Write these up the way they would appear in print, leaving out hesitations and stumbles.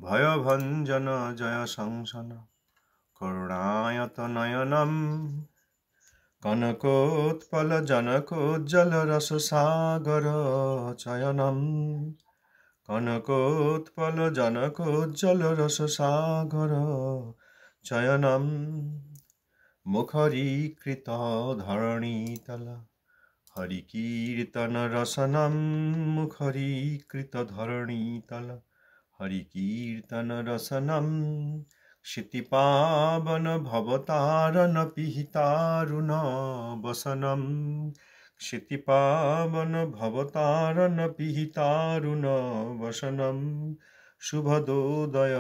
ভয়ভঞ্জন জয় সংসন করুণায়ত নয়নম কনকোৎপল জনকোজ্জ্বল রস সাগর চয়নম কনকোৎপল জনকোজ্জ্বল রস সাগর চয়নম মুখরীকৃত ধরণীতল হরিকীর্তন রসনম মুখরীকৃত ধরণীতল হরিকীর্তন রসনম क्षितिपावन भवतारण पिहितारुण वसनम क्षितिपावन भवतारण पिहितारुण वसनम शुभदोदय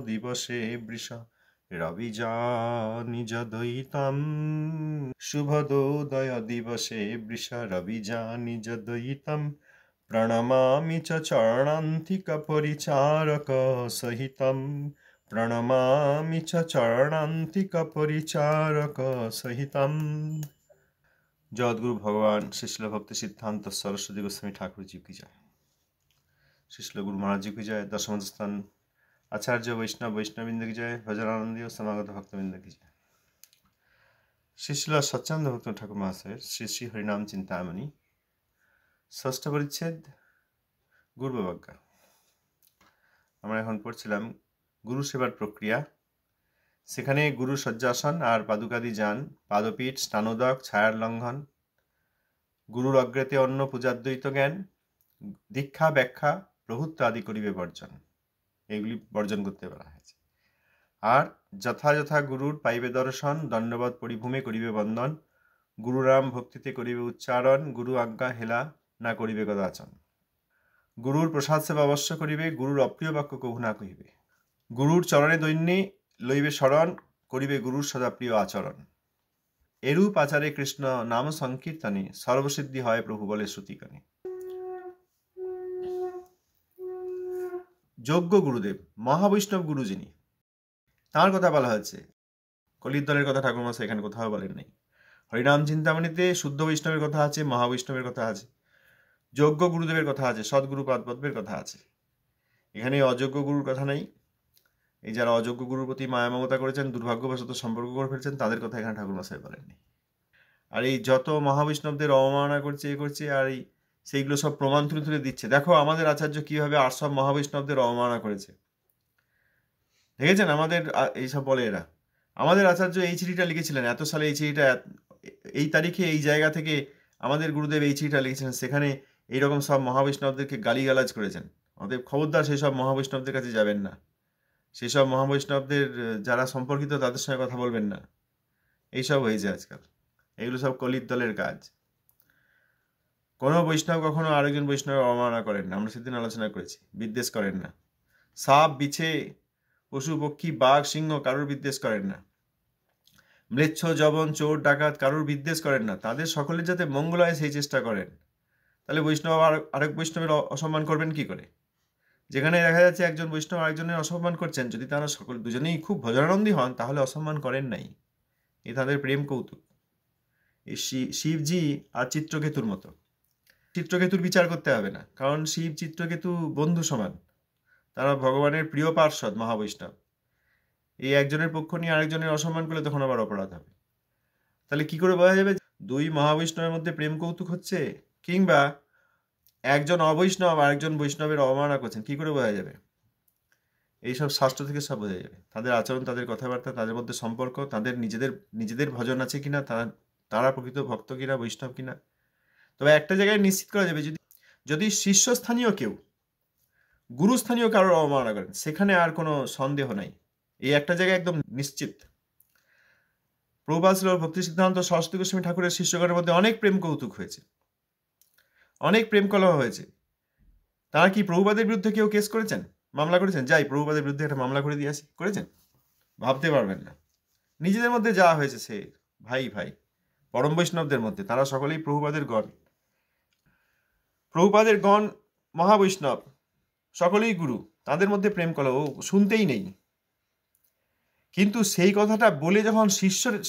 दिवसे वृष रविजा निज द्वैतम शुभदोदय दिवसे वृष रविजा निज द्वैतम प्रणमामि च चरणान्तिक परिचारक सहितम प्रणमामि च चरणान्तिक परिचारक सहितम। जगद्गुरु भगवान श्रील भक्ति सिद्धांत सरस्वती गोस्वामी ठाकुर जी की जय। श्रील गुरु महाराज जी की जय। दशम स्थान आचार्य वैष्णव वैष्णववृंद की जय। भजनानंदी और समागत भक्तवृंद की जय। श्रील सच्चानंद भक्त ठाकुर महाशय श्री श्री हरिनाम चिंतामणि षष्ठ परिच्छेद गुरुबज्ञा। আমরা এখন পড়ছিলাম गुरु सेवार प्रक्रिया। सेखाने गुरु शय्यासन और पादुकादि जान पादपीठ स्नानोदक छायार लंघन गुरुर अग्रेते अन्न पूजाद्वैत ज्ञान दीक्षा व्याख्या प्रभुत्व आदि करिबे बर्जन एगुली बर्जन करते बला हयेछे। और यथा गुरुर पाइबे दर्शन दंडवत परिभूमे करिबे बंदन गुरुराम भक्तिते करिबे उच्चारण गुरु आज्ञा हेला ना करिबे कदाचन गुरुर प्रसाद सेवा अवश्य करिबे गुरुर अप्रिय वाक्य कभु ना कहिबे गुरुर चरणे दैन्ये लइबे शरण करिबे गुरुर सदा प्रिय आचरण एरूप आचारे कृष्ण नाम संकीर्तने सर्वसिद्धि हय प्रभु बले श्रुतिकाने। योग्य गुरुदेव महावैष्णव गुरु जिनि तार कथा बला हयेछे। कलिर दलेर कथा ठाकुर मशाई एखाने कोथाओ बोलेन नाई। हरिनाम चिंतामणिते शुद्ध वैष्णवेर कथा आछे, महावैष्णवेर कथा आछे, योग्य गुरुदेवेर कथा आछे, सद्गुरुपाद पद्मेर कथा आछे। एखाने अयोग्य गुरुर कथा नाई। এই যারা অযোগ্য গুরুর প্রতি মায়া মমতা করেছেন দুর্ভাগ্যবশত সম্পর্ক করে ফেলছেন তাদের কথা এখানে ঠাকুর মশাই বলেননি। আর এই যত মহাবৈষ্ণবদের অবমাননা করছে এ করছে আর এই সেইগুলো সব প্রমাণ তুলে তুলে দিচ্ছে। দেখো আমাদের আচার্য কিভাবে আর সব মহাবৈষ্ণবদের অবমাননা করেছে দেখেছেন। আমাদের এইসব বলে এরা আমাদের আচার্য এই চিঠিটা লিখেছিলেন এত সালে, এই চিঠিটা এই তারিখে এই জায়গা থেকে আমাদের গুরুদেব এই চিঠিটা লিখেছিলেন, সেখানে এইরকম সব মহাবৈষ্ণবদেরকে গালিগালাজ করেছেন। অতএব খবরদার সেই সব মহাবৈষ্ণবদের কাছে যাবেন না, সেই সব মহাবৈষ্ণবদের যারা সম্পর্কিত তাদের সঙ্গে কথা বলবেন না। এইসব হয়েছে আজকাল, এগুলো সব কলির দলের কাজ। কোনো বৈষ্ণব কখনো আরেকজন বৈষ্ণবের অবমাননা করেন না, আমরা সেদিন আলোচনা করেছি। বিদ্বেষ করেন না, সাপ বিছে পশু পক্ষী বাঘ সিংহ কারোর বিদ্বেষ করেন না, ম্লেচ্ছ জবন চোর ডাকাত কারোর বিদ্বেষ করেন না, তাদের সকলের যাতে মঙ্গল হয় সেই চেষ্টা করেন। তাহলে বৈষ্ণব আরেক বৈষ্ণবের অসম্মান করবেন কি করে? যেখানে দেখা যাচ্ছে একজন বৈষ্ণব আরেকজনের অসম্মান করছেন, যদি তারা সকল দুজনেই খুব ভজনানন্দী হন তাহলে অসম্মান করেন নাই। এ তাদের প্রেম কৌতুক। এই শিবজি আর চিত্রকেতুর মতো। চিত্রকেতুর বিচার করতে হবে না, কারণ শিব চিত্রকেতু বন্ধু সমান, তারা ভগবানের প্রিয় পার্ষদ মহাবৈষ্ণব। এই একজনের পক্ষ নিয়ে আরেকজনের অসম্মান করলে তখন আবার অপরাধ হবে। তাহলে কি করে বোঝা যাবে দুই মহাবৈষ্ণবের মধ্যে প্রেম কৌতুক হচ্ছে, কিংবা একজন অবৈষ্ণব আরেকজন বৈষ্ণবের অবমাননা করছেন? কি করে বোঝা যাবে? এইসব শাস্ত্র থেকে সব বোঝা যাবে। তাদের আচরণ, তাদের কথাবার্তা, তাদের মধ্যে সম্পর্ক, তাদের নিজেদের ভজন আছে কিনা, তারা প্রকৃত ভক্ত কিনা, বৈষ্ণব কিনা। তবে একটা জায়গায় নিশ্চিত করা যাবে, যদি শীর্ষস্থানীয় কেউ গুরুস্থানীয় কারোর অবমাননা করেন সেখানে আর কোনো সন্দেহ নাই। এই একটা জায়গায় একদম নিশ্চিত। প্রভুপাদ শ্রীল ভক্তি সিদ্ধান্ত সরস্বতী গোস্বামী ঠাকুরের শিষ্যগণের মধ্যে অনেক প্রেম কৌতুক হয়েছে, অনেক প্রেম কলহ হয়েছে। তারা কি প্রভুপাদের বিরুদ্ধে কেউ কেস করেছেন, মামলা করেছেন? যাই প্রভুপাদের বিরুদ্ধে একটা মামলা করে দিয়ে আসি, করেছেন? ভাবতে পারবেন না। নিজেদের মধ্যে যা হয়েছে সে ভাই ভাই পরম বৈষ্ণবদের মধ্যে তারা সকলেই প্রভুপাদের গণ। প্রভুপাদের গণ মহাবৈষ্ণব, সকলেই গুরু, তাদের মধ্যে প্রেম কলহ শুনতেই নেই। কিন্তু সেই কথাটা বলে যখন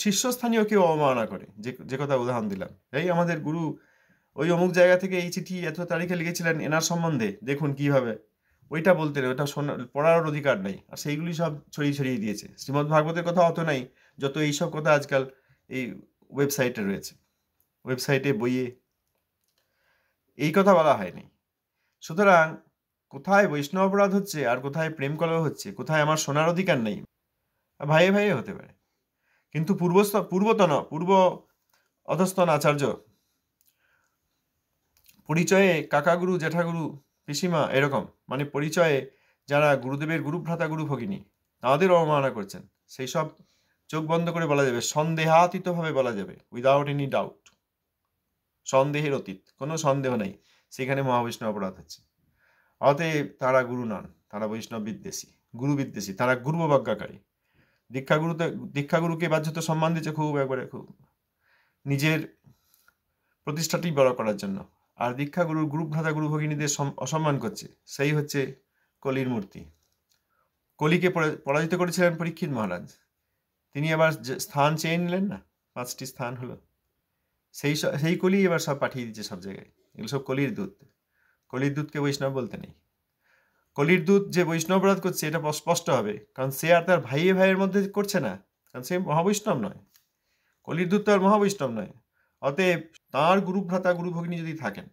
শীর্ষস্থানীয় কেউ অবমাননা করে, যে কথা উদাহরণ দিলাম, এই আমাদের গুরু ওই অমুক জায়গা থেকে এই চিঠি এত তারিখে লিখেছিলেন এনার সম্বন্ধে, দেখুন কিভাবে ওইটা বলতে নেই, ওটা পড়ার অধিকার নাই। আর সেইগুলি সব ছড়িয়ে ছড়িয়ে দিয়েছে। শ্রীমদ্ ভাগবতের কথা অত নাই যত এইসব কথা আজকাল এই ওয়েবসাইটে রয়েছে, ওয়েবসাইটে, বইয়ে এই কথা বলা হয়নি। সুতরাং কোথায় বৈষ্ণব অপরাধ হচ্ছে আর কোথায় প্রেম কলহ হচ্ছে, কোথায় আমার শোনার অধিকার নেই, ভাইয়ে ভাইয়ে হতে পারে। কিন্তু পূর্ব অধস্তন আচার্য পরিচয়ে কাকাগুরু, জ্যাঠাগুরু, পিসিমা এরকম, মানে পরিচয়ে যারা গুরুদেবের গুরুভ্রাতা, গুরু ভগিনী, তাঁদের অবমাননা করছেন, সেই সব চোখ বন্ধ করে বলা যাবে, সন্দেহাতীতভাবে বলা যাবে, উইদাউট এনি ডাউট, সন্দেহের অতীত, কোনো সন্দেহ নেই সেখানে মহাবৈষ্ণব অপরাধ হচ্ছে। অতএব তারা গুরু নন, তারা বৈষ্ণব বিদ্বেষী, গুরু বিদ্বেষী, তারা গুরুবজ্ঞাকারী। দীক্ষাগুরুকে বাহ্যত সম্মান দিচ্ছে খুব নিজের প্রতিষ্ঠাটি বড় করার জন্য, আর দীক্ষাগুরুর গুরুভ্রাতা, গুরু ভগিনীদের অসম্মান করছে। সেই হচ্ছে কলির মূর্তি। কলিকে পরাজিত করেছিলেন পরীক্ষিত মহারাজ, তিনি আবার স্থান চেয়ে নিলেন না, 5টি স্থান হলো, সেই কলি এবার সব পাঠিয়ে দিচ্ছে সব জায়গায়। এগুলো সব কলির দূত। কলির দূতকে বৈষ্ণব বলতে নেই। কলির দূত যে বৈষ্ণব অপরাধ করছে এটা স্পষ্ট হবে, কারণ সে আর তার ভাইয়ের মধ্যে করছে না, কারণ সে মহাবৈষ্ণব নয়। কলির দূত তো আর মহাবৈষ্ণব নয়। অতএব তাঁর গুরুভ্রাতা, গুরু ভগিনী যদি থাকেন,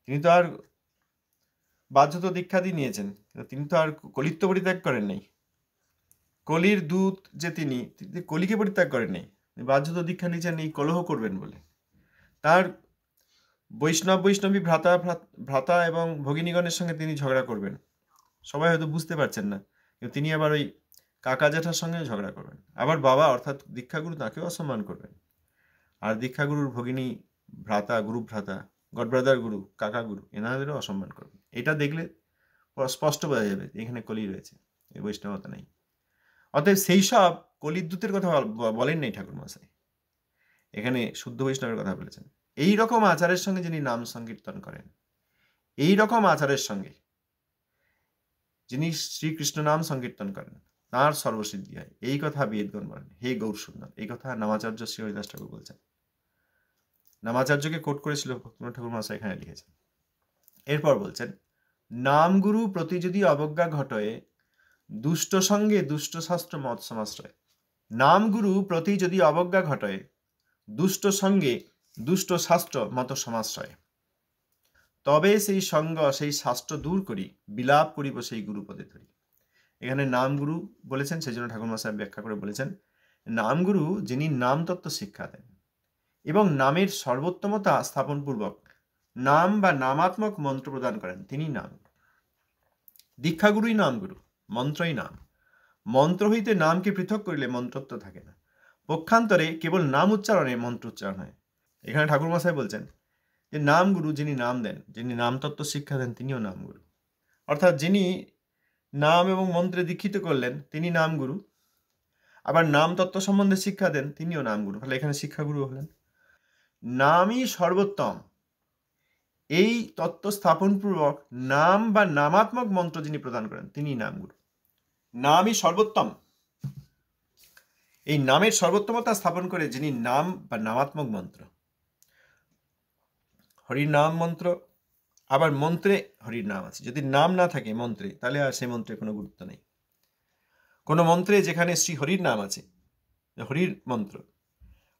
তিনি তো আর বাহ্যত দীক্ষা দিয়ে নিয়েছেন, তিনি তো আর কলিত্ব পরিত্যাগ করেন নাই। কলির দূত যে তিনি কলিকে পরিত্যাগ করেন নাই, বাহ্যত দীক্ষা নিয়েছেন এই কলহ করবেন বলে। তার বৈষ্ণবী ভ্রাতা এবং ভগিনীগণের সঙ্গে তিনি ঝগড়া করবেন, সবাই হয়তো বুঝতে পারছেন না, কিন্তু তিনি আবার ওই কাকা জ্যাঠার সঙ্গে ঝগড়া করবেন। আবার বাবা অর্থাৎ দীক্ষাগুরু তাকেও অসম্মান করবেন, আর দীক্ষাগুরুর ভগিনী গুরুভ্রাতা, গডব্রাদার গুরু, কাকা গুরু, এনাদেরও অসম্মান করবেন। এটা দেখলে স্পষ্ট বোঝা যাবে এখানে কলি রয়েছে, এই বৈষ্ণবতা নেই। অতএব সেই সব কলিদূতের কথা বলেন নাই ঠাকুর মশাই, এখানে শুদ্ধ বৈষ্ণবের কথা বলেছেন। এই রকম আচারের সঙ্গে যিনি নাম সংকীর্তন করেন, এই রকম আচারের সঙ্গে যিনি শ্রীকৃষ্ণ নাম সংকীর্তন করেন, তাঁর সর্বসিদ্ধি হয়, এই কথা বেদগণ বলেন। হে গৌর সুন্দর, এই কথা নামাচার্য শ্রী হরিদাস ঠাকুর বলছেন। নামাচার্যকে কোট করেছিল ভক্তিনাথ ঠাকুর মশাই, এখানে লিখেছেন। এরপর বলছেন, নামগুরু প্রতি যদি অবজ্ঞা ঘটয়ে, দুষ্ট সঙ্গে দুষ্ট শাস্ত্র মত সমাশ্রয়। নামগুরু প্রতি যদি অবজ্ঞা ঘটয়ে, দুষ্ট সঙ্গে দুষ্ট শাস্ত্র মত সমাশ্রয়, তবে সেই সঙ্গ সেই শাস্ত্র দূর করি, বিলাপ করিব সেই গুরুপদে ধরি। এখানে নামগুরু বলেছেন, সেই জন্য ঠাকুর মশাই ব্যাখ্যা করে বলেছেন, নামগুরু যিনি নাম তত্ত্ব শিক্ষা দেন এবং নামের সর্বোত্তমতা স্থাপনপূর্বক নাম বা নামাত্মক মন্ত্র প্রদান করেন, তিনি নাম। দীক্ষাগুরুই নামগুরু, মন্ত্রই নাম। মন্ত্র হইতে নামকে পৃথক করিলে মন্ত্রত্ব থাকে না, পক্ষান্তরে কেবল নাম উচ্চারণে মন্ত্র উচ্চারণ হয়। এখানে ঠাকুর মশাই বলছেন যে নামগুরু যিনি নাম দেন, যিনি নামতত্ত্ব শিক্ষা দেন, তিনিও নামগুরু। অর্থাৎ যিনি নাম এবং মন্ত্রে দীক্ষিত করলেন তিনি নামগুরু, আবার নাম তত্ত্ব সম্বন্ধে শিক্ষা দেন, তিনিও নামগুরু। তাহলে এখানে শিক্ষাগুরু হলেন। নামই সর্বোত্তম, এই তত্ত্ব স্থাপনপূর্বক নাম বা নামাত্মক মন্ত্র যিনি প্রদান করেন, তিনি নামগুরু। নামই সর্বোত্তম, এই নামের সর্বোত্তমতা স্থাপন করে যিনি নাম বা নামাত্মক মন্ত্র, হরির নাম মন্ত্র, আবার মন্ত্রে হরির নাম আছে। যদি নাম না থাকে মন্ত্রে, তাহলে আর সেই মন্ত্রের কোনো গুরুত্ব নেই। কোনো মন্ত্রে যেখানে শ্রী হরির নাম আছে, হরির মন্ত্র,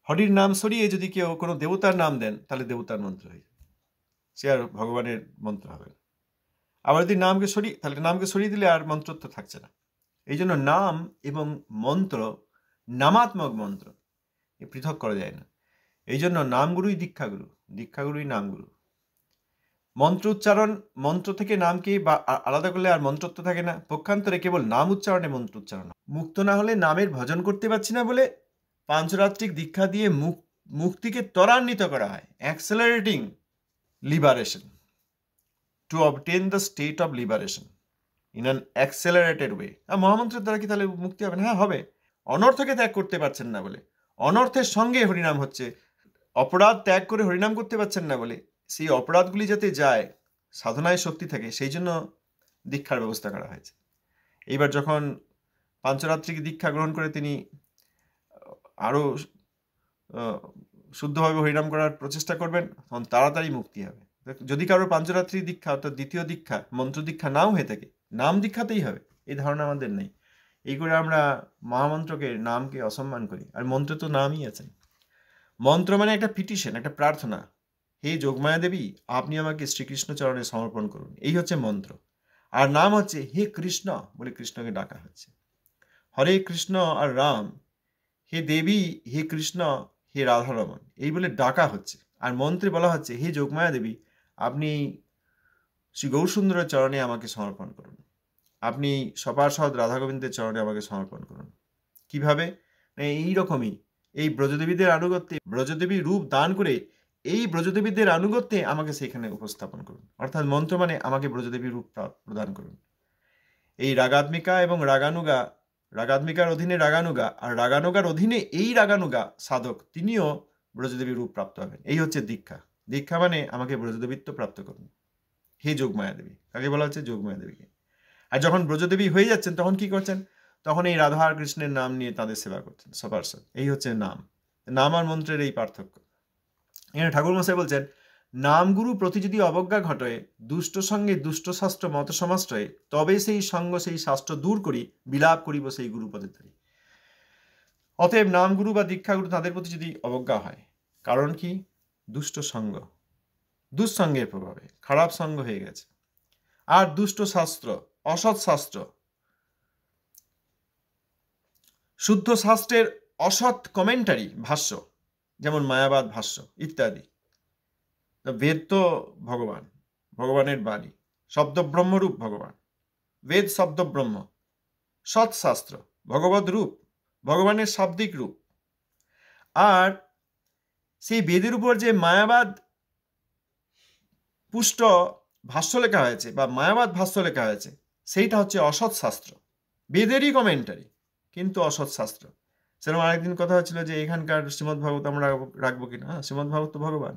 হরির নাম সরিয়ে যদি কেউ কোনো দেবতার নাম দেন, তাহলে দেবতার মন্ত্র হয়ে যাবে, সে আর ভগবানের মন্ত্র হবে না। আবার যদি তাহলে নামকে সরিয়ে দিলে আর মন্ত্রত্ব থাকছে না। এই জন্য নাম এবং মন্ত্র, নামাত্মক মন্ত্র, এ পৃথক করা যায় না। এই জন্য নামগুরুই দীক্ষাগুরু, দীক্ষাগুরুই নামগুরু। মন্ত্র উচ্চারণ, মন্ত্র থেকে নামকে আলাদা করলে আর মন্ত্রত্ব থাকে না, পক্ষান্তরে কেবল নাম উচ্চারণে মন্ত্র উচ্চারণ। মুক্ত না হলে নামের ভজন করতে পারছি না বলে পাঞ্চরাত্রিক দীক্ষা দিয়ে মুক্তিকে ত্বরান্বিত করা হয়, accelerating liberation, to obtain the state of liberation in an accelerated way. আর মহামন্ত্রের দ্বারা কি তাহলে মুক্তি হবে না? হ্যাঁ হবে। অনর্থকে ত্যাগ করতে পারছেন না বলে, অনর্থের সঙ্গে হরিনাম হচ্ছে, অপরাধ ত্যাগ করে হরিনাম করতে পারছেন না বলে, সেই অপরাধগুলি যাতে যায়, সাধনায় শক্তি থাকে, সেই জন্য দীক্ষার ব্যবস্থা করা হয়েছে। এইবার যখন পাঞ্চরাত্রিক দীক্ষা গ্রহণ করে তিনি আরও শুদ্ধভাবে হরিনাম করার প্রচেষ্টা করবেন, তখন তাড়াতাড়ি মুক্তি হবে। যদি কারোর পাঞ্চরাত্রি দীক্ষা অর্থাৎ দ্বিতীয় দীক্ষা মন্ত্র দীক্ষা নাও হয়ে থাকে, নাম দীক্ষাতেই হবে, এই ধারণা আমাদের নেই। এই করে আমরা মহামন্ত্রকে, নামকে অসম্মান করি। আর মন্ত্রে তো নামই আছেন। মন্ত্র মানে একটা পিটিশন, একটা প্রার্থনা। হে যোগমায়া দেবী, আপনি আমাকে শ্রীকৃষ্ণ চরণে সমর্পণ করুন, এই হচ্ছে মন্ত্র। আর নাম হচ্ছে হে কৃষ্ণ বলে কৃষ্ণকে ডাকা হচ্ছে। হরে কৃষ্ণ আর রাম, হে দেবী, হে কৃষ্ণ, হে রাধারমন, এই বলে ডাকা হচ্ছে। আর মন্ত্রে বলা হচ্ছে হে যোগমায়া দেবী, আপনি শ্রী গৌরসুন্দরের চরণে আমাকে সমর্পণ করুন, আপনি সপার্ষদ রাধা গোবিন্দের চরণে আমাকে সমর্পণ করুন। কিভাবে? এইরকমই, এই ব্রজদেবীদের আনুগত্যে, ব্রজদেবী রূপ দান করে এই ব্রজদেবীদের আনুগত্যে আমাকে সেখানে উপস্থাপন করুন। অর্থাৎ মন্ত্র মানে আমাকে ব্রজদেবী রূপ প্রদান করুন। এই রাগাত্মিকা এবং রাগানুগা, রাগাত্মিকার অধীনে রাগানুগা, আর রাগানুগার অধীনে এই রাগানুগা সাধক, তিনিও ব্রজদেবী রূপ প্রাপ্ত হবেন। এই হচ্ছে দীক্ষা। দীক্ষা মানে আমাকে ব্রজদেবীত্ব প্রাপ্ত করুন। হে যোগমায়া দেবী, কাকে বলা হচ্ছে? যোগমায়া দেবীকে। আর যখন ব্রজদেবী হয়ে যাচ্ছেন তখন কি করছেন? তখন এই রাধা আর কৃষ্ণের নাম নিয়ে তাদের সেবা করছেন, সপার্ষদ। এই হচ্ছে নাম। নাম আর মন্ত্রের এই পার্থক্য। এখানে ঠাকুর মশাই বলছেন, নামগুরু প্রতি যদি অবজ্ঞা ঘটে, দুষ্ট সঙ্গে দুষ্ট শাস্ত্র মত সমাশ্রয়ে, তবে সেই সঙ্গ সেই শাস্ত্র দূর করি, বিলাপ করিব সেই গুরুপদের ধরি। অতএব নামগুরু বা দীক্ষাগুরু তাদের প্রতি যদি অবজ্ঞা হয়, কারণ কি? দুষ্ট সঙ্গ, দুঃসঙ্গের প্রভাবে খারাপ সঙ্গ হয়ে গেছে। আর দুষ্ট শাস্ত্র, অসৎ শাস্ত্র, শুদ্ধ শাস্ত্রের অসৎ কমেন্টারি, ভাষ্য, যেমন মায়াবাদ ভাষ্য ইত্যাদি। বেদ তো ভগবান, ভগবানের বাণী, শব্দ ব্রহ্মরূপ ভগবান, বেদ শব্দ ব্রহ্ম, সৎশাস্ত্র ভগবত রূপ, ভগবানের শাব্দিক রূপ। আর সেই বেদের উপর যে মায়াবাদ পুষ্ট ভাষ্য লেখা হয়েছে বা মায়াবাদ ভাষ্য লেখা হয়েছে, সেইটা হচ্ছে অসৎ শাস্ত্র, বেদেরই কমেন্টারি কিন্তু অসৎ শাস্ত্র। সেরকম আরেকদিন কথা হচ্ছিল যে এখানকার শ্রীমদ্ ভাগবত আমরা রাখবো কিনা। হ্যাঁ, শ্রীমদ্ ভাগবত তো ভগবান,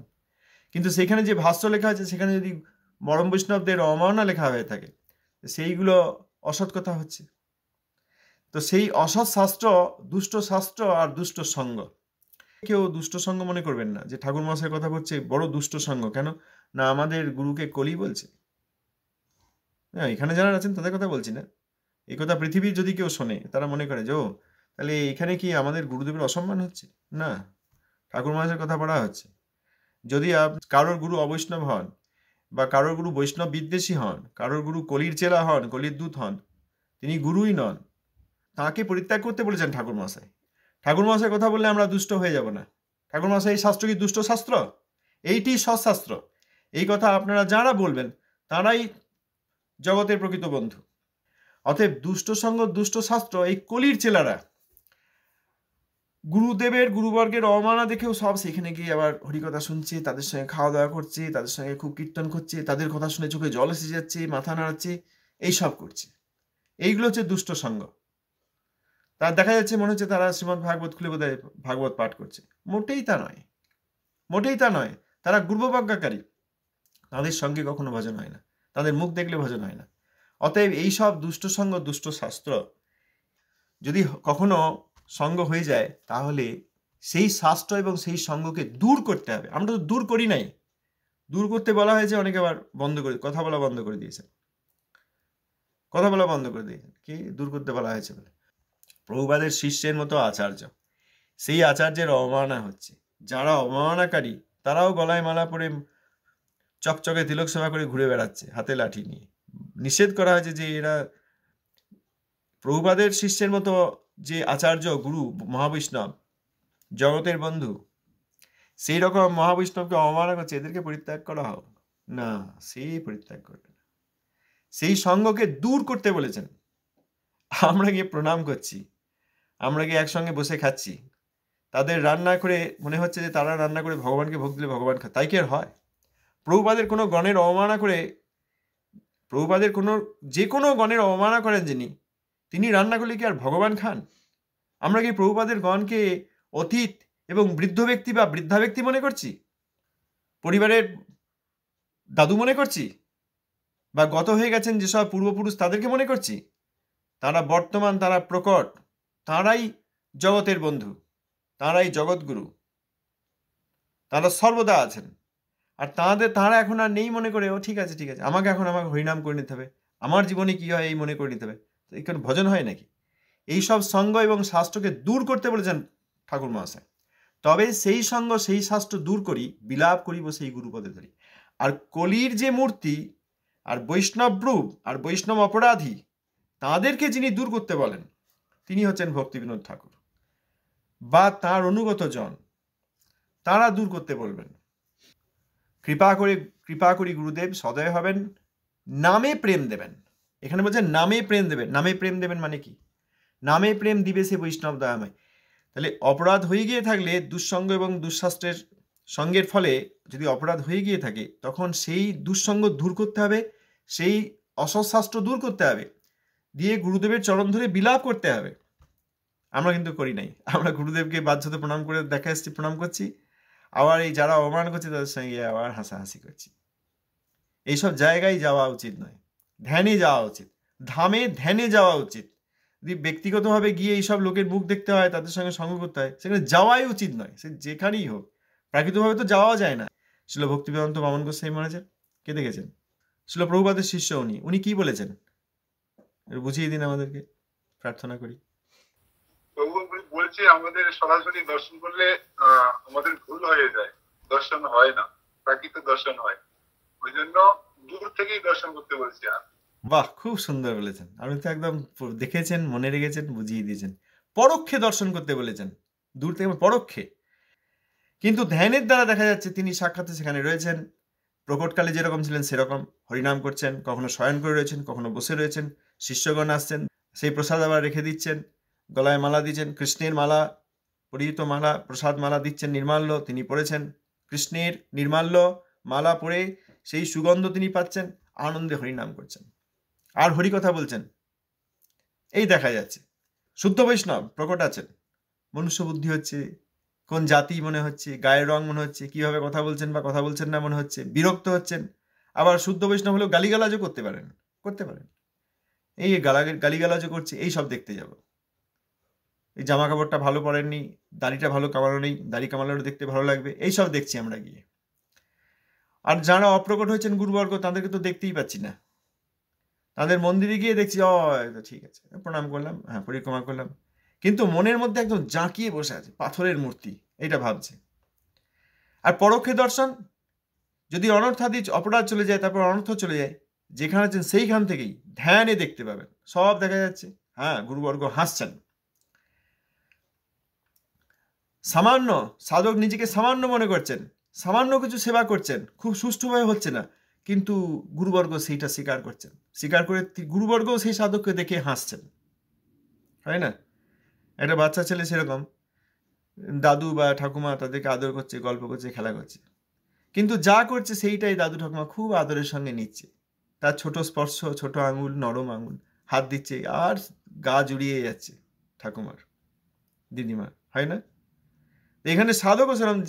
কিন্তু সেখানে যে ভাষ্য লেখা আছে সেখানে যদি পরম বৈষ্ণবদের অমাননা লেখা হয়ে থাকে, সেইগুলো অসৎ কথা হচ্ছে। তো সেই অসৎ শাস্ত্র, দুষ্ট শাস্ত্র আর দুষ্ট সঙ্গ। কেউ দুষ্ট সঙ্গ মনে করবেন না যে ঠাকুর মশাইয়ের কথা বলছে বড় দুষ্ট সঙ্গ। কেন না? আমাদের গুরুকে কলি বলছে। হ্যাঁ, এখানে যারা আছেন তাদের কথা বলছি না। এই কথা পৃথিবীর যদি কেউ শোনে, তারা মনে করে যে ও তাহলে এখানে কি আমাদের গুরুদেবের অসম্মান হচ্ছে? না, ঠাকুর মহাশয়ের কথা পড়া হচ্ছে। যদি কারোর গুরু অবৈষ্ণব হন, বা কারোর গুরু বৈষ্ণব বিদ্বেষী হন, কারোর গুরু কলির চেলা হন, কলির দূত হন, তিনি গুরুই নন, তাকে পরিত্যাগ করতে বলেছেন ঠাকুর মশাই। ঠাকুর মশাই কথা বললে আমরা দুষ্ট হয়ে যাব না। ঠাকুর মশাই এই শাস্ত্র কি দুষ্ট শাস্ত্র? এইটি সৎশাস্ত্র। এই কথা আপনারা যারা বলবেন তারাই জগতের প্রকৃত বন্ধু। অতএব দুষ্ট সঙ্গ, দুষ্ট শাস্ত্র, এই কলির চেলারা গুরুদেবের, গুরুবর্গের অবমাননা দেখেও সব সেখানে গিয়ে আবার হরিকথা শুনছে, তাদের সঙ্গে খাওয়া দাওয়া করছে, তাদের সঙ্গে খুব কীর্তন করছে, তাদের কথা শুনে চোখে জল এসে যাচ্ছে, মাথা নাড়াচ্ছে, এইসব করছে। এইগুলো হচ্ছে দুষ্ট সঙ্গ। তার দেখা যাচ্ছে মনে হচ্ছে তারা শ্রীমদ্ ভাগবত খুলে বোধহয় ভাগবত পাঠ করছে। মোটেই তা নয়, মোটেই তা নয়। তারা গুরুবজ্ঞাকারী, তাদের সঙ্গে কখনো ভজন হয় না, তাদের মুখ দেখলে ভজন হয় না। অতএব এইসব দুষ্ট সঙ্গ, দুষ্ট শাস্ত্র যদি কখনো সঙ্গ হয়ে যায়, তাহলে সেই শাস্ত্র এবং সেই সঙ্গকে দূর করতে হবে। আমরা তো দূর করি নাই। দূর করতে বলা হয়েছে, অনেকে আবার বন্ধ করে, কথা বলা বন্ধ করে দিয়েছে, কথা বলা বন্ধ করে দিয়েছেন। কি দূর করতে বলা হয়েছে বলে? প্রভুপাদের শিষ্যের মতো আচার্য, সেই আচার্যের অবমাননা হচ্ছে। যারা অবমাননাকারী তারাও গলায় মালা পরে চকচকে তিলক সেবা করে ঘুরে বেড়াচ্ছে হাতে লাঠি নিয়ে। নিষেধ করা হয়েছে যে এরা প্রভুপাদের শিষ্যের মতো যে আচার্য, গুরু, মহাবৈষ্ণব, জগতের বন্ধু, সেই রকম মহাবৈষ্ণবকে অবমাননা করছে, এদেরকে পরিত্যাগ করা হোক না। সেই পরিত্যাগ করবে না, সেই সঙ্গকে দূর করতে বলেছেন। আমরা গিয়ে প্রণাম করছি, আমরা গিয়ে একসঙ্গে বসে খাচ্ছি, তাদের রান্না করে মনে হচ্ছে যে তারা রান্না করে ভগবানকে ভোগ দিলে ভগবান খায়, তাই কি আর হয়? প্রভুপাদের কোনো গণের অবমাননা করে, প্রভুপাদের কোনো যে কোনো গণের অবমাননা করেন যিনি, তিনি রান্না করলে কি আর ভগবান খান? আমরা কি প্রভুপাদের গণকে অতীত এবং বৃদ্ধ ব্যক্তি বা বৃদ্ধা ব্যক্তি মনে করছি? পরিবারের দাদু মনে করছি? বা গত হয়ে গেছেন যেসব পূর্বপুরুষ, তাদেরকে মনে করছি? তারা বর্তমান, তারা প্রকট, তারাই জগতের বন্ধু, তারাই জগৎগুরু, তারা সর্বদা আছেন। আর তারা এখন আর নেই মনে করে, ও ঠিক আছে আমাকে হরিনাম করে নিতে হবে, আমার জীবনে কি হয় এই মনে করে নিতে হবে। এখানে ভজন হয় নাকি? এইসব সঙ্গ এবং শাস্ত্রকে দূর করতে বলেছেন ঠাকুর মহাশয়। তবে সেই সঙ্গ সেই শাস্ত্র দূর করি, বিলাপ করিব সেই গুরুপদে ধরি। আর কলির যে মূর্তি আর বৈষ্ণব রূপ আর বৈষ্ণব অপরাধী, তাদেরকে যিনি দূর করতে বলেন তিনি হচ্ছেন ভক্তিবিনোদ ঠাকুর বা তার অনুগত জন, তারা দূর করতে বলবেন। কৃপা করি গুরুদেব সদয় হবেন, নামে প্রেম দেবেন। এখানে বলছেন নামে প্রেম দেবেন। নামে প্রেম দেবেন মানে কি? নামে প্রেম দিবে সে বৈষ্ণব দয়াময়। তাহলে অপরাধ হয়ে গিয়ে থাকলে, দুঃসঙ্গ এবং দুঃশাস্ত্রের সঙ্গের ফলে যদি অপরাধ হয়ে গিয়ে থাকে, তখন সেই দুঃসঙ্গ দূর করতে হবে, সেই অসৎশাস্ত্র দূর করতে হবে, দিয়ে গুরুদেবের চরণ ধরে বিলাপ করতে হবে। আমরা কিন্তু করি নাই। আমরা গুরুদেবকে বাধ্যতে প্রণাম করে দেখা এসছি, প্রণাম করছি, আবার এই যারা অপমান করছে তাদের সঙ্গে আবার হাসাহাসি করছি। এইসব জায়গায় যাওয়া উচিত নয়। ধ্যানে যাওয়া উচিত, ধামে ধ্যানে যাওয়া উচিত। যদি ব্যক্তিগতভাবে গিয়ে এইসব লোকের মুখ দেখতে হয়, তাদের সঙ্গে সঙ্গ করতে হয়, সেখানে যাওয়াই উচিত নয়, সে যেখানেই হোক। প্রাকৃতিকভাবে তো যাওয়া যায় না। শিল ভক্তিবেদান্ত বামন গোস্বামী মহারাজের কে দেখেছেন? শিল প্রভুপাদের শিষ্য উনি কি বলেছেন বুঝিয়ে দিন আমাদেরকে, প্রার্থনা করি। প্রভু বলছে আমাদের সরাসরি দর্শন করলে আমাদের ভুল হয়ে যায়, দর্শন হয় না, প্রাকৃত দর্শন হয়। ওই জন্য দূর থেকেই দর্শন করতে বলছি। বাহ, খুব সুন্দর বলেছেন। আপনি তো একদম দেখেছেন, মনে রেখেছেন, বুঝিয়ে দিয়েছেন। পরোক্ষে দর্শন করতে বলেছেন, দূর থেকে পরোক্ষে। কিন্তু ধ্যানের দ্বারা দেখা যাচ্ছে তিনি সাক্ষাতে সেখানে রয়েছেন, প্রকটকালে যেরকম ছিলেন সেরকম হরিনাম করছেন, কখনো শয়ন করে রয়েছেন, কখনো বসে রয়েছেন, শিষ্যগণ আসছেন, সেই প্রসাদ আবার রেখে দিচ্ছেন, গলায় মালা দিচ্ছেন, কৃষ্ণের মালা, পরিহিত মালা, প্রসাদ মালা দিচ্ছেন, নির্মাল্য তিনি পড়েছেন, কৃষ্ণের নির্মাল্য মালা পরে সেই সুগন্ধ তিনি পাচ্ছেন, আনন্দে হরিনাম করছেন আর হরিকথা বলছেন। এই দেখা যাচ্ছে শুদ্ধ বৈষ্ণব প্রকট আছেন, মনুষ্য বুদ্ধি হচ্ছে, কোন জাতি মনে হচ্ছে, গায়ের রং মনে হচ্ছে, কিভাবে কথা বলছেন বা কথা বলছেন না মনে হচ্ছে, বিরক্ত হচ্ছেন। আবার শুদ্ধ বৈষ্ণব হলেও গালিগালাজও করতে পারেন। এই গালিগালাজও করছে, এই সব দেখতে যাব। এই জামা কাপড়টা ভালো পরেননি, দাড়িটা ভালো কামানো নেই, দাড়ি কামানোর দেখতে ভালো লাগবে, এই সব দেখছি আমরা গিয়ে। আর যারা অপ্রকট হয়েছেন গুরুবর্গ, তাদেরকে তো দেখতেই পাচ্ছি না। তাদের মন্দিরে গিয়ে দেখছি, ঠিক আছে, প্রণাম করলাম, হ্যাঁ পরিক্রমা করলাম, কিন্তু মনের মধ্যে একদম জাঁকিয়ে বসে আছে পাথরের মূর্তি, এটা ভাবছে। আর পরোক্ষে দর্শন, যদি অনর্থাদি অপরাধ চলে যায়, তারপর অনর্থ চলে যায়, যেখানে আছেন সেইখান থেকেই ধ্যানে দেখতে পাবেন, সব দেখা যাচ্ছে। হ্যাঁ, গুরুবর্গ হাসছেন। সামান্য সাধক নিজেকে সামান্য মনে করছেন, সামান্য কিছু সেবা করছেন, খুব সুষ্ঠুভাবে হচ্ছে না, কিন্তু গুরুবর্গ সেইটা স্বীকার করছেন, স্বীকার করে গুরুবর্গও সেই সাধককে দেখে হাসছেন, হয় না? একটা বাচ্চা ছেলে সেরকম, দাদু বা ঠাকুমা তাদেরকে আদর করছে, গল্প করছে, খেলা করছে, কিন্তু যা করছে সেইটাই দাদু ঠাকুমা খুব আদরের সঙ্গে নিচ্ছে। তার ছোট স্পর্শ, ছোট আঙুল, নরম আঙুল, হাত দিচ্ছে, আর গা জুড়িয়ে যাচ্ছে ঠাকুমার, দিদিমা, হয় না? এখানে সাধকও সেরকম,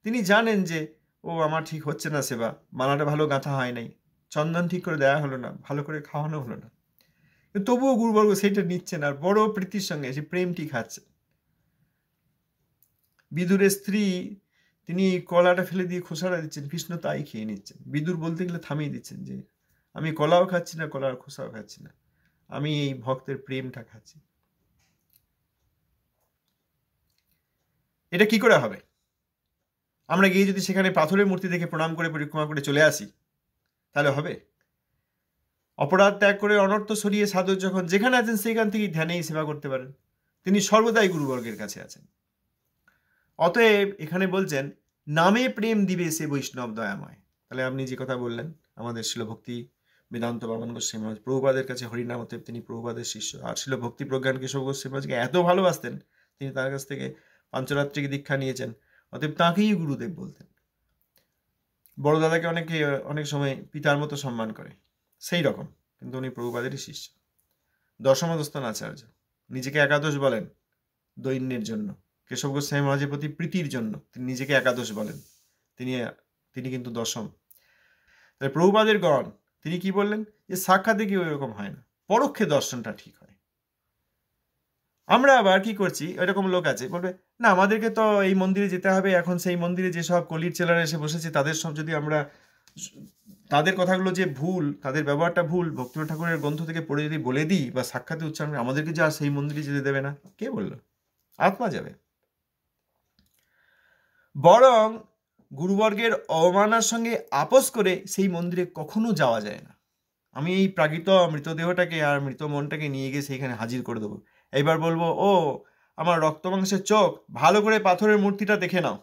তিনি জানেন যে ও আমার ঠিক হচ্ছে না সেবা, মালাটা ভালো গাঁথা হয় নাই, চন্দন ঠিক করে দেওয়া হলো না, ভালো করে খাওয়ানো হলো না, তবুও গুরুবর্গ সেইটা নিচ্ছেন আর বড় প্রীতির সঙ্গে সে প্রেমটি খাচ্ছেন। বিদুরের স্ত্রী, তিনি কলাটা ফেলে দিয়ে খোসাটা দিচ্ছেন, কৃষ্ণ তাই খেয়ে নিচ্ছেন। বিদুর বলতে গেলে থামিয়ে দিচ্ছেন যে আমি কলাও খাচ্ছি না, কলার খোসাও খাচ্ছি না, আমি এই ভক্তের প্রেমটা খাচ্ছি। এটা কি করে হবে? আমরা গিয়ে যদি সেখানে পাথরের মূর্তি দেখে প্রণাম করে পরিক্রমা করে চলে আসি, তাহলে হবে? অপরাধ ত্যাগ করে অনর্থ সরিয়ে সাধক যখন যেখানে আছেন সেখান থেকেই ধ্যানেই সেবা করতে পারেন, তিনি সর্বদাই গুরুবর্গের কাছে আছেন। অতএব এখানে বলছেন নামে প্রেম দিবে সে বৈষ্ণব দয়াময়। তাহলে আপনি যে কথা বললেন, আমাদের শিল ভক্তি বেদান্ত বামন গোস্বামী মহারাজ প্রভুপাদের কাছে হরিনাম, অতএব তিনি প্রভুপাদের শিষ্য। আর শিল ভক্তি প্রজ্ঞান কেশব গোস্বামী মহারাজকে এত ভালোবাসতেন, তিনি তার কাছ থেকে পাঞ্চরাত্রিক দীক্ষা নিয়েছেন, অতএব তাঁকেই গুরুদেব বলতেন। বড় দাদাকে অনেক সময় পিতার মতো সম্মান করে, সেই রকম, কিন্তু উনি প্রভুপাদেরই শিষ্য। দশমদস্থান আচার্য নিজেকে একাদশ বলেন দৈন্যের জন্য, কেশব গোস্বামী মহারাজের প্রতি প্রীতির জন্য তিনি নিজেকে একাদশ বলেন, তিনি কিন্তু দশম। তাহলে প্রভুপাদের গণ তিনি কি বললেন যে সাক্ষাতে কি ওই রকম হয় না, পরোক্ষে দর্শনটা ঠিক হয়। আমরা আবার কি করছি, এরকম লোক আছে বলবে না আমাদেরকে তো এই মন্দিরে যেতে হবে, এখন সেই মন্দিরে যেসব কলির চেলারা এসে বসেছে তাদের সব যদি আমরা তাদের কথাগুলো যে ভুল, তাদের ব্যবহারটা ভুল, ভক্তিনাথ ঠাকুরের গ্রন্থ থেকে পড়ে যদি বলে দিই বা সাক্ষাতে উচ্চারণ করে, আমাদেরকে যে আর সেই মন্দিরে যেতে দেবে না, কে বললো? আত্মা যাবে। বরং গুরুবর্গের অবমাননার সঙ্গে আপোষ করে সেই মন্দিরে কখনো যাওয়া যায় না। আমি এই প্রাকৃত মৃতদেহটাকে আর মৃত মনটাকে নিয়ে গিয়ে সেইখানে হাজির করে দেবো। এইবার বলবো, ও আমার রক্ত মাংসের চোখ, ভালো করে পাথরের মূর্তিটা দেখে নাও।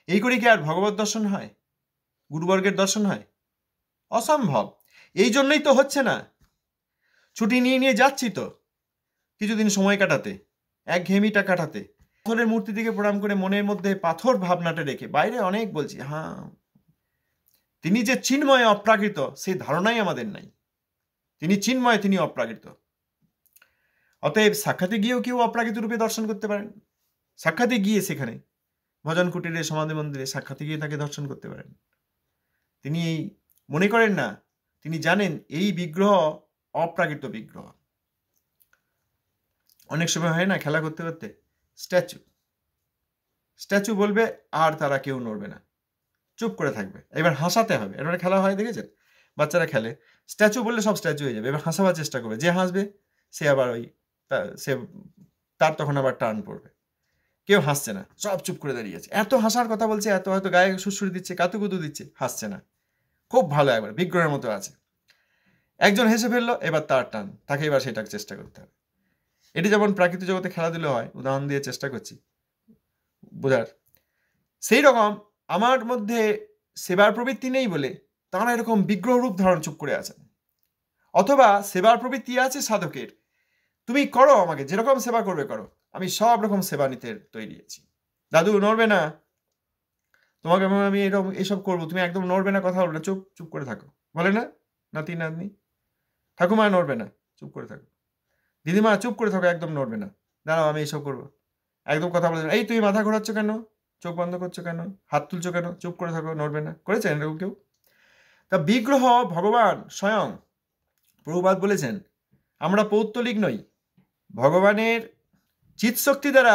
এই করে কি আর ভগবত দর্শন হয়, গুরুবর্গের দর্শন হয়? অসম্ভব। এই জন্যই তো হচ্ছে না। ছুটি নিয়ে নিয়ে যাচ্ছি তো কিছুদিন সময় কাটাতে, একঘেয়েমিটা কাটাতে, পাথরের মূর্তি দিকে প্রণাম করে মনের মধ্যে পাথর ভাবনাটা রেখে, বাইরে অনেক বলছি, হ্যাঁ তিনি যে চিন্ময় অপ্রাকৃত সেই ধারণাই আমাদের নাই। তিনি চিন্ময়, তিনি অপ্রাকৃত। অতএব সাক্ষাতে গিয়েও কেউ অপ্রাকৃত রূপে দর্শন করতে পারেন। সাক্ষাতে গিয়ে সেখানে ভজন কুটিরে, সমাধি মন্দিরে সাক্ষাতে গিয়ে তাকে দর্শন করতে পারেন। তিনি মনে করেন না, তিনি জানেন এই বিগ্রহ অপ্রাকৃত বিগ্রহ। অনেক সময় হয় না খেলা করতে করতে স্ট্যাচু বলবে আর তারা কেউ নড়বে না, চুপ করে থাকবে। এবার হাসাতে হবে। এবার খেলা হয় দেখেছেন, বাচ্চারা খেলে, স্ট্যাচু বললে সব স্ট্যাচু হয়ে যাবে, এবার হাসাবার চেষ্টা করবে, যে হাসবে সে আবার ওই সে তার তখন আবার টার্ন পড়বে। কেউ হাসছে না, সব চুপ করে দাঁড়িয়েছে। এত হাসার কথা বলছে, এত হয়তো গায়ে সুরসুরি দিচ্ছে, কাতুকুতু দিচ্ছে, হাসছে না। খুব ভালো, একবার বিগ্রহের মতো আছে। একজন হেসে ফেললো, এবার তার টান, তাকে এবার সেটাকে চেষ্টা করতে হবে। এটি যেমন প্রাকৃতিক জগতে খেলাধুলো হয়, উদাহরণ দিয়ে চেষ্টা করছি বোঝার। সেই রকম আমার মধ্যে সেবার প্রবৃত্তি নেই বলে তাঁরা এরকম বিগ্রহ রূপ ধারণ চুপ করে আছেন। অথবা সেবার প্রবৃত্তি আছে সাধকের, তুমি করো, আমাকে যেরকম সেবা করবে করো, আমি সব রকম সেবা নিতে তৈরি আছি। দাদু নড়বে না, তোমাকে আমি এরকম এসব করবো, তুমি একদম নড়বে না, কথা বলবে না, চুপ চুপ করে থাকো, বলে না নাতি নাতনি? ঠাকুমা নড়বে না, চুপ করে থাকো। দিদিমা চুপ করে থাকো, একদম নড়বে না, দাঁড়াও আমি এইসব করবো, একদম কথা বলে। এই তুমি মাথা ঘোরাচ্ছ কেন, চোখ বন্ধ করছো কেন, হাত তুলছো কেন, চুপ করে থাকো, নড়বে না। করেছেন এরকম কেউ? তা বিগ্রহ ভগবান স্বয়ং। প্রভুপাদ বলেছেন আমরা পৌত্তলিক নই, ভগবানের চিৎশক্তি দ্বারা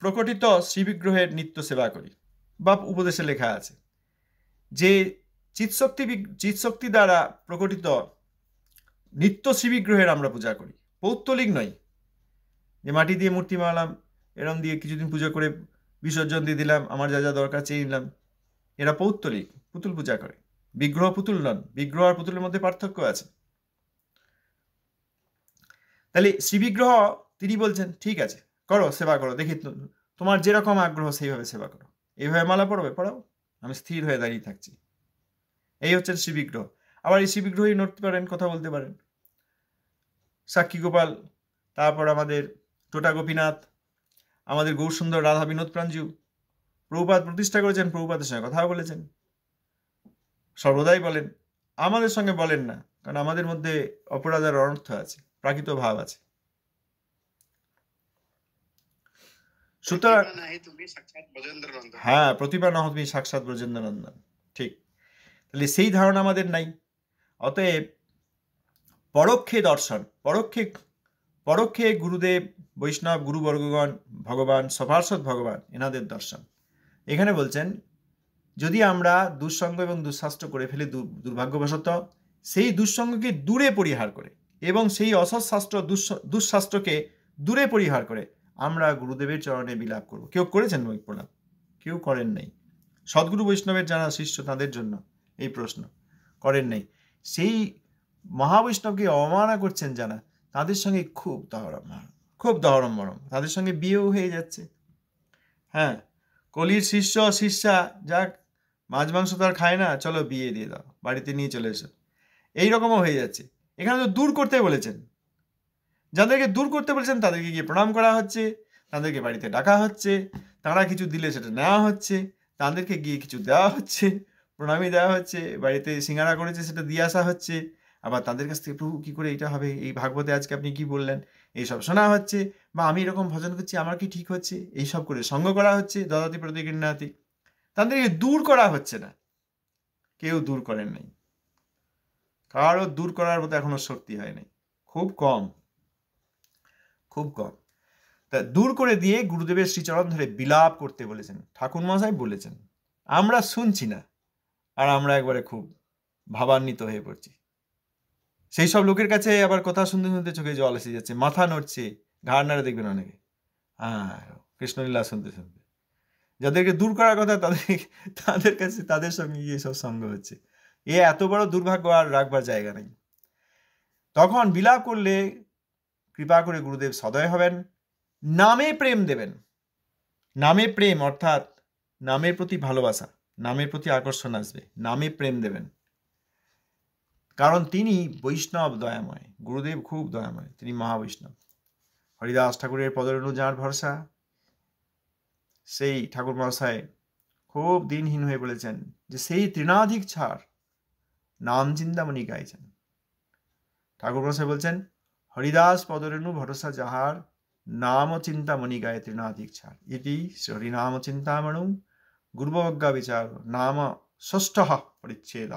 প্রকটিত শ্রীবিগ্রহের নিত্য সেবা করি। বা উপদেশে লেখা আছে যে চিৎশক্তি দ্বারা প্রকটিত নিত্য শ্রীবিগ্রহের আমরা পূজা করি, পৌত্তলিক নই। যে মাটি দিয়ে মূর্তি বানালাম, এরম দিয়ে কিছুদিন পুজো করে বিসর্জন দিয়ে দিলাম, আমার যা যা দরকার চেয়ে নিলাম, এরা পৌত্তলিক, পুতুল পূজা করে। বিগ্রহ পুতুল নন, বিগ্রহ আর পুতুলের মধ্যে পার্থক্য আছে। তাহলে শ্রীবিগ্রহ তিনি বলছেন ঠিক আছে, করো, সেবা করো, দেখি তোমার যেরকম আগ্রহ সেইভাবে সেবা করো। এইভাবে মালা পড়বে, পড়াও, আমি স্থির হয়ে দাঁড়িয়ে থাকছি। এই হচ্ছেন শ্রীবিগ্রহ। আবার এই শ্রীবিগ্রহই নড়তে পারেন, কথা বলতে পারেন। সাক্ষী গোপাল, তারপর আমাদের টোটা গোপীনাথ, আমাদের গৌরসুন্দর, রাধা বিনোদ প্রাঞ্জু, প্রভুপাদ প্রতিষ্ঠা করেছেন, প্রভুপাদের সঙ্গে কথা বলেছেন, সর্বদাই বলেন। আমাদের সঙ্গে বলেন না, কারণ আমাদের মধ্যে অপরাধের অনর্থ আছে, প্রাকৃত ভাব আছে। সুতরাং হ্যাঁ, প্রতিভা নহ তুমি সাক্ষাৎ ব্রজেন্দ্র নন্দন, ঠিক। তাহলে সেই ধারণা আমাদের নাই। অতএব পরোক্ষে দর্শন, পরোক্ষে গুরুদেব, বৈষ্ণব, গুরুবর্গগণ, ভগবান, সপার্ষদ ভগবান, এনাদের দর্শন। এখানে বলছেন যদি আমরা দুঃসঙ্গ এবং দুঃশাস্ত্র করে ফেলি দুর্ভাগ্যবশত, সেই দুঃসঙ্গকে দূরে পরিহার করে এবং সেই অসৎশাস্ত্র দুঃশাস্ত্রকে দূরে পরিহার করে আমরা গুরুদেবের চরণে বিলাপ করব। কেউ করেছেন ওই প্রণাম? কেউ করেন নাই। সদ্গুরু বৈষ্ণবের যারা শিষ্য তাদের জন্য এই প্রশ্ন, করেন নাই। সেই মহাবৈষ্ণবকে অবমাননা করছেন যারা, তাদের সঙ্গে খুব দহরম মরম, তাদের সঙ্গে বিয়েও হয়ে যাচ্ছে। হ্যাঁ, কলির শিষ্যা যাক, মাছ মাংস তো আর খায় না, চলো বিয়ে দিয়ে দাও, বাড়িতে নিয়ে চলে এসো, এইরকমও হয়ে যাচ্ছে। এখানে তো দূর করতে বলেছেন, যাদেরকে দূর করতে বলেছেন তাদেরকে গিয়ে প্রণাম করা হচ্ছে, তাদেরকে বাড়িতে ডাকা হচ্ছে, তারা কিছু দিলে সেটা নেওয়া হচ্ছে, তাদেরকে গিয়ে কিছু দেওয়া হচ্ছে, প্রণামী দেওয়া হচ্ছে, বাড়িতে সিঙ্গারা করেছে সেটা দিয়ে আসা হচ্ছে, আবার তাদের কাছ থেকে প্রভু কী করে এটা হবে, এই ভাগবতে আজকে আপনি কি বললেন, এইসব শোনা হচ্ছে, বা আমি এরকম ভজন করছি আমার কি ঠিক হচ্ছে, এইসব করে সঙ্গ করা হচ্ছে, দদাতি প্রতি গৃহ্ণাতি। তাদেরকে দূর করা হচ্ছে না, কেউ দূর করেন নাই, কারো দূর করার মতো এখনো শক্তি হয় নাই, খুব কম। তা দূর করে দিয়ে গুরুদেবের শ্রীচরণ ধরে বিলাপ করতে বলেছেন। ঠাকুর মশাই বলেছেন, আমরা শুনছি না, আর আমরা একবারে খুব ভাবান্বিত হয়ে পড়ছি। সেই সব লোকের কাছে আবার কথা শুনতে শুনতে চোখে জল এসে যাচ্ছে, মাথা নড়ছে, ঘাড় নাড়ে দেখবেন অনেকে, কৃষ্ণলীলা শুনতে শুনতে। যাদেরকে দূর করার কথা তাদের কাছে, তাদের সঙ্গে গিয়ে সব সঙ্গ হচ্ছে। এত বড় দুর্ভাগ্য আর রাখবার জায়গা নেই। তখন বিলাপ করলে কৃপা করে গুরুদেব সদয় হবেন, নামে প্রেম দেবেন। নামে প্রেম অর্থাৎ নামের প্রতি ভালোবাসা, নামের প্রতি আকর্ষণ আসবে, নামে প্রেম দেবেন। কারণ তিনি বৈষ্ণব দয়াময়, গুরুদেব খুব দয়াময়, তিনি মহাবৈষ্ণব। হরিদাস ঠাকুরের পদরেণু যার ভরসা, সেই ঠাকুর মহাশয় খুব দিনহীন হয়ে বলেছেন যে সেই তৃণাধিক ছাড় নাম চিন্তামণি গাইছেন। ঠাকুর মহাশয় বলছেন, হরিদাস পদরেণু ভরসা যাহার, নাম চিন্তামণি গায়ে তৃণাধিক ছাড়। ইতি হরিনাম চিন্তামণু গুরুবজ্ঞা বিচার নাম ষষ্ঠ পরিচ্ছেদ।